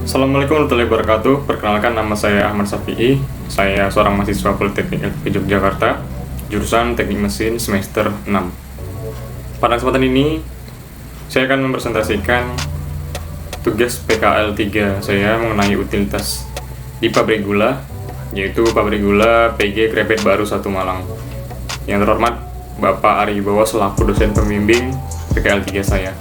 Assalamualaikum warahmatullahi wabarakatuh. Perkenalkan, nama saya Ahmad Safi'i. Saya seorang mahasiswa Politeknik LP Yogyakarta, jurusan Teknik Mesin semester 6. Pada kesempatan ini, saya akan mempresentasikan tugas PKL 3 saya mengenai utilitas di pabrik gula, yaitu pabrik gula PG Krebet Baru 1 Malang. Yang terhormat Bapak Ari Wibowo selaku dosen pembimbing PKL 3 saya.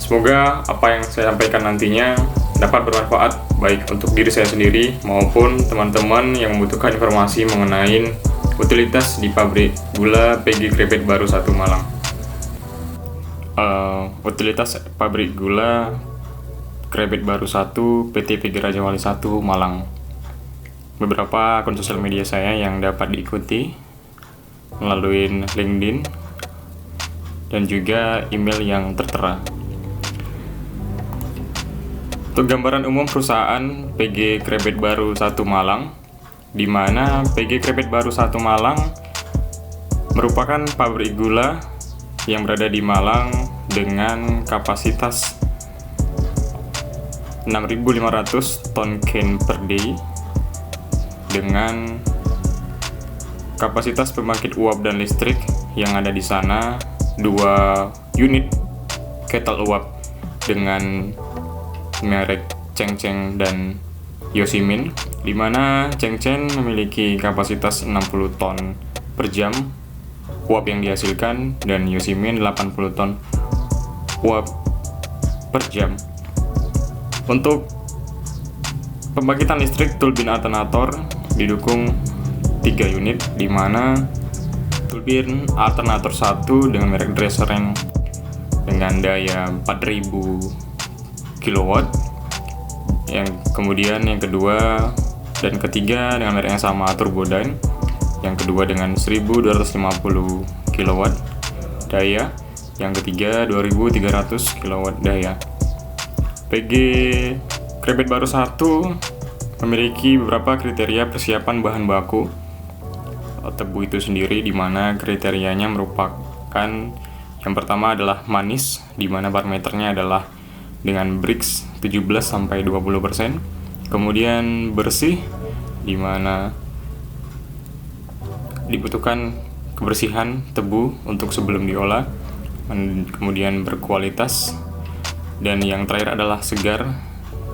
Semoga apa yang saya sampaikan nantinya dapat bermanfaat baik untuk diri saya sendiri maupun teman-teman yang membutuhkan informasi mengenai utilitas di pabrik gula PG Krebet Baru 1 Malang. Utilitas pabrik gula Krebet Baru 1 PT PG Raja Wali 1 Malang. Beberapa akun sosial media saya yang dapat diikuti melalui LinkedIn dan juga email yang tertera. Untuk gambaran umum perusahaan PG Krebet Baru 1 Malang, di mana PG Krebet Baru 1 Malang merupakan pabrik gula yang berada di Malang dengan kapasitas 6.500 ton can per day dengan kapasitas pembangkit uap dan listrik yang ada di sana 2 unit kettle uap dengan merek Chengcheng dan Yoshimin, di mana Chengcheng memiliki kapasitas 60 ton per jam uap yang dihasilkan dan Yoshimin 80 ton uap per jam. Untuk pembangkitan listrik turbin alternator didukung 3 unit, di mana turbin alternator 1 dengan merek Dresser dengan daya 4000 kW, yang kemudian yang kedua dan ketiga dengan merek yang sama Turbodyne, yang kedua dengan 1250 kW daya, yang ketiga 2300 kW daya. PG Krebet Baru 1 memiliki beberapa kriteria persiapan bahan baku tebu itu sendiri, di mana kriterianya merupakan yang pertama adalah manis, di mana parameternya adalah dengan Brix 17-20%. Kemudian bersih, di mana dibutuhkan kebersihan tebu untuk sebelum diolah. Kemudian berkualitas, dan yang terakhir adalah segar,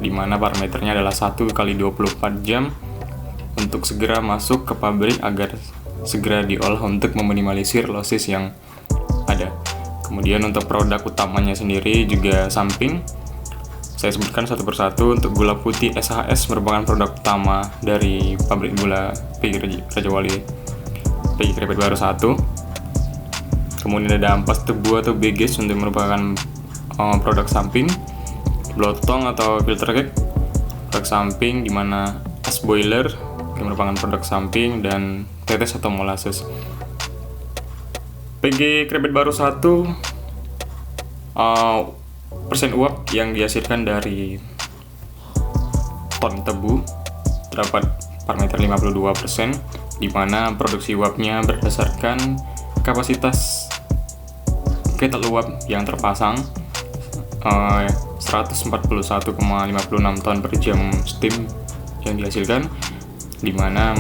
di mana parameternya adalah 1x24 jam untuk segera masuk ke pabrik agar segera diolah untuk meminimalisir losis yang ada. Kemudian untuk produk utamanya sendiri juga samping. Saya sebutkan satu persatu. Untuk gula putih SHS merupakan produk utama dari pabrik gula PG Raja Wali PG Krebet Baru 1. Kemudian ada ampas tebu atau BGS untuk merupakan produk samping. Blotong atau filter cake produk samping, di mana as boiler yang merupakan produk samping, dan tetes atau molasses. PG Krebet Baru 1 persen uap yang dihasilkan dari ton tebu terdapat parameter 52%, di mana produksi uapnya berdasarkan kapasitas kettle uap yang terpasang 141,56 ton per jam steam yang dihasilkan, di mana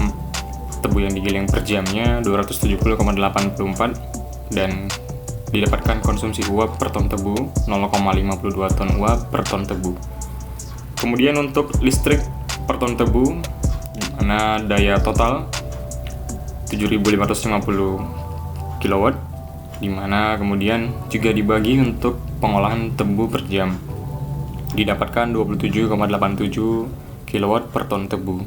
tebu yang digiling per jamnya 270,84 dan didapatkan konsumsi uap per ton tebu 0,52 ton uap per ton tebu. Kemudian untuk listrik per ton tebu, di mana daya total 7.550 kW, di mana kemudian juga dibagi untuk pengolahan tebu per jam, didapatkan 27,87 kW per ton tebu.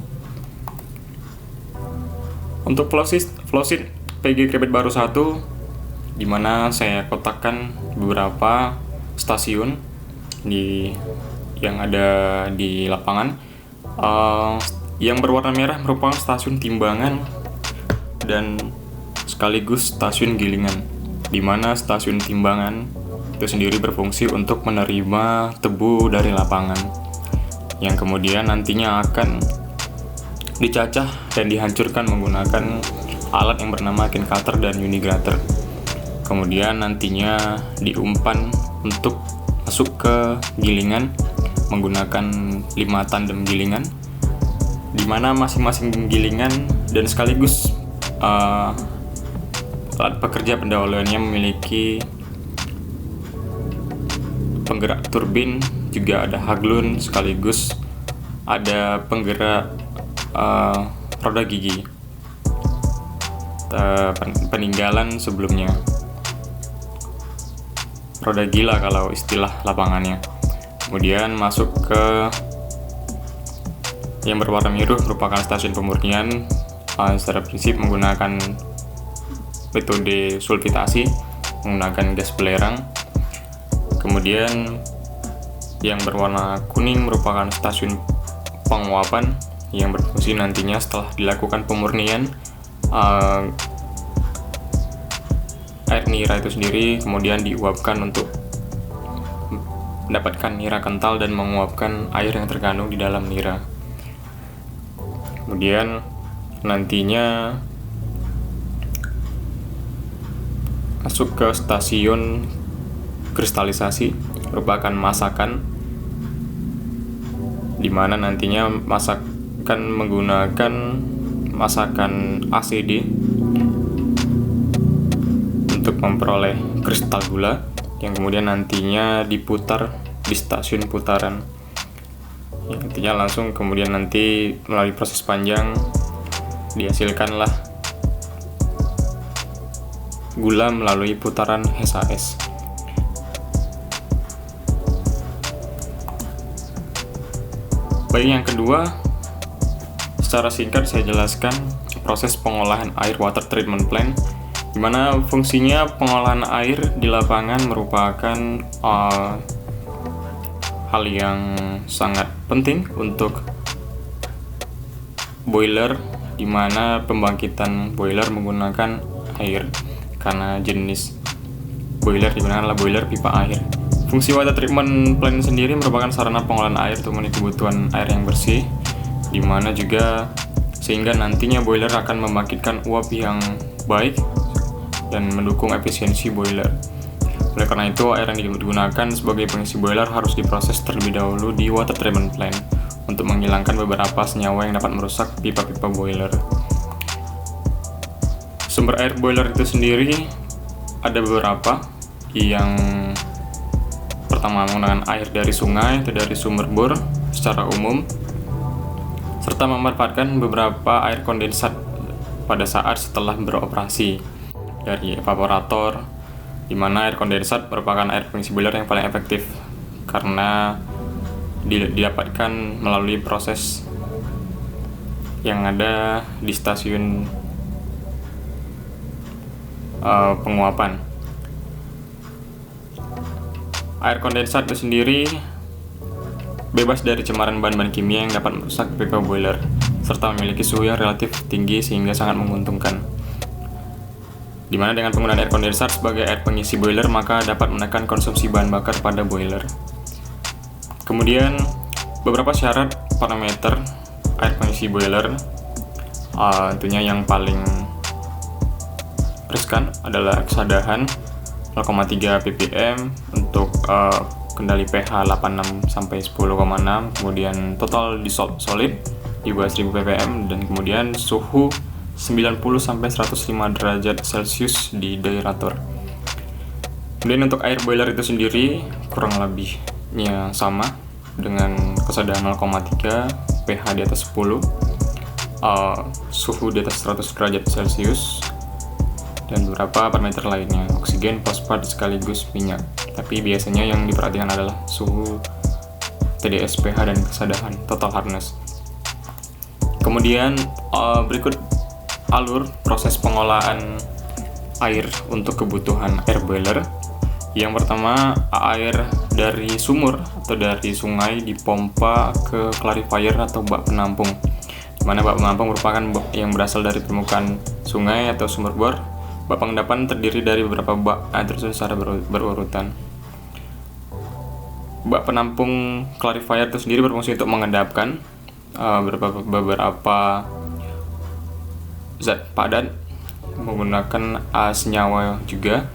Untuk flowsheet PG Krebet Baru 1, di mana saya kotakkan beberapa stasiun yang ada di lapangan. Yang berwarna merah merupakan stasiun timbangan dan sekaligus stasiun gilingan, di mana stasiun timbangan itu sendiri berfungsi untuk menerima tebu dari lapangan yang kemudian nantinya akan dicacah dan dihancurkan menggunakan alat yang bernama can cutter dan unigrater. Kemudian nantinya diumpan untuk masuk ke gilingan menggunakan 5 tandem gilingan, di mana masing-masing gilingan dan sekaligus alat pekerja pendahuluannya memiliki penggerak turbin, juga ada haglun, sekaligus ada penggerak roda gigi peninggalan sebelumnya, roda gila kalau istilah lapangannya. Kemudian masuk ke yang berwarna biru merupakan stasiun pemurnian, secara prinsip menggunakan metode sulfitasi menggunakan gas belerang. Kemudian yang berwarna kuning merupakan stasiun penguapan yang berfungsi nantinya setelah dilakukan pemurnian air nira itu sendiri kemudian diuapkan untuk mendapatkan nira kental dan menguapkan air yang terkandung di dalam nira. Kemudian nantinya masuk ke stasiun kristalisasi, merupakan masakan, di mana nantinya masakan menggunakan masakan ACD untuk memperoleh kristal gula yang kemudian nantinya diputar di stasiun putaran. Ya, intinya langsung kemudian nanti melalui proses panjang dihasilkanlah gula melalui putaran HAS. Baik, yang kedua, secara singkat saya jelaskan proses pengolahan air water treatment plant, di mana fungsinya pengolahan air di lapangan merupakan hal yang sangat penting untuk boiler, di mana pembangkitan boiler menggunakan air karena jenis boiler digunakan adalah boiler pipa air. Fungsi water treatment plant sendiri merupakan sarana pengolahan air untuk memenuhi kebutuhan air yang bersih, di mana juga sehingga nantinya boiler akan membangkitkan uap yang baik dan mendukung efisiensi boiler. Oleh karena itu, air yang digunakan sebagai pengisi boiler harus diproses terlebih dahulu di water treatment plant untuk menghilangkan beberapa senyawa yang dapat merusak pipa-pipa boiler. Sumber air boiler itu sendiri ada beberapa, yang pertama menggunakan air dari sungai atau dari sumber bor secara umum, serta memanfaatkan beberapa air kondensat pada saat setelah beroperasi dari evaporator, di mana air kondensat merupakan air pengisi boiler yang paling efektif karena didapatkan melalui proses yang ada di stasiun penguapan. Air kondensat itu sendiri bebas dari cemaran bahan-bahan kimia yang dapat merusak pipa boiler, serta memiliki suhu yang relatif tinggi sehingga sangat menguntungkan. Di mana dengan penggunaan air kondensat sebagai air pengisi boiler, maka dapat menekan konsumsi bahan bakar pada boiler. Kemudian beberapa syarat parameter air pengisi boiler, tentunya yang paling riskan adalah kesadahan 0,3 ppm untuk kendali pH 86 sampai 10,6, kemudian total dissolved solid di bawah 1000 ppm, dan kemudian suhu 90 sampai 105 derajat Celcius di dehydrator. Kemudian untuk air boiler itu sendiri kurang lebihnya sama dengan kesadahan 0,3, pH di atas 10, suhu di atas 100 derajat Celcius, dan beberapa parameter lainnya, oksigen, fosfat, sekaligus minyak. Tapi biasanya yang diperhatikan adalah suhu, TDS, pH, dan kesadahan, total hardness. Kemudian berikut alur proses pengolahan air untuk kebutuhan air boiler. Yang pertama, air dari sumur atau dari sungai dipompa ke clarifier atau bak penampung, di mana bak penampung merupakan bak yang berasal dari permukaan sungai atau sumber bor. Bak pengendapan terdiri dari beberapa bak tersusun secara berurutan. Bak penampung clarifier itu sendiri berfungsi untuk mengendapkan beberapa zat padat menggunakan senyawa juga.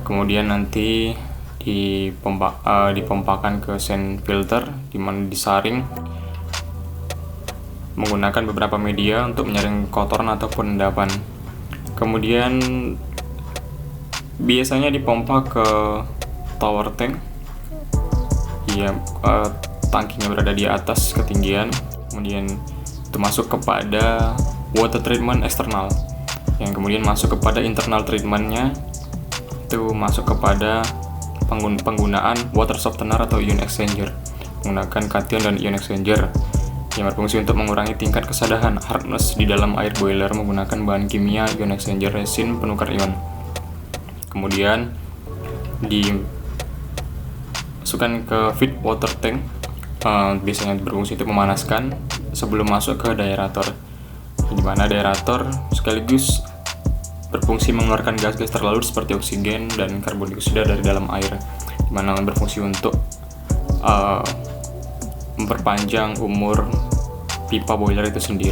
Kemudian nanti dipompakan ke sand filter, di mana disaring menggunakan beberapa media untuk menyaring kotoran ataupun endapan. Kemudian biasanya dipompa ke tower tank, tangkinya berada di atas ketinggian. Kemudian itu masuk kepada water treatment eksternal, yang kemudian masuk kepada internal treatmentnya, itu masuk kepada penggunaan water softener atau ion exchanger, menggunakan kation dan ion exchanger yang berfungsi untuk mengurangi tingkat kesadahan hardness di dalam air boiler menggunakan bahan kimia ion exchanger resin penukar ion. Kemudian dimasukkan ke feed water tank, biasanya berfungsi untuk memanaskan sebelum masuk ke diaerator, di mana diaerator sekaligus berfungsi mengeluarkan gas-gas terlarut seperti oksigen dan karbon dioksida dari dalam air, di mana berfungsi untuk memperpanjang umur pipa boiler itu sendiri.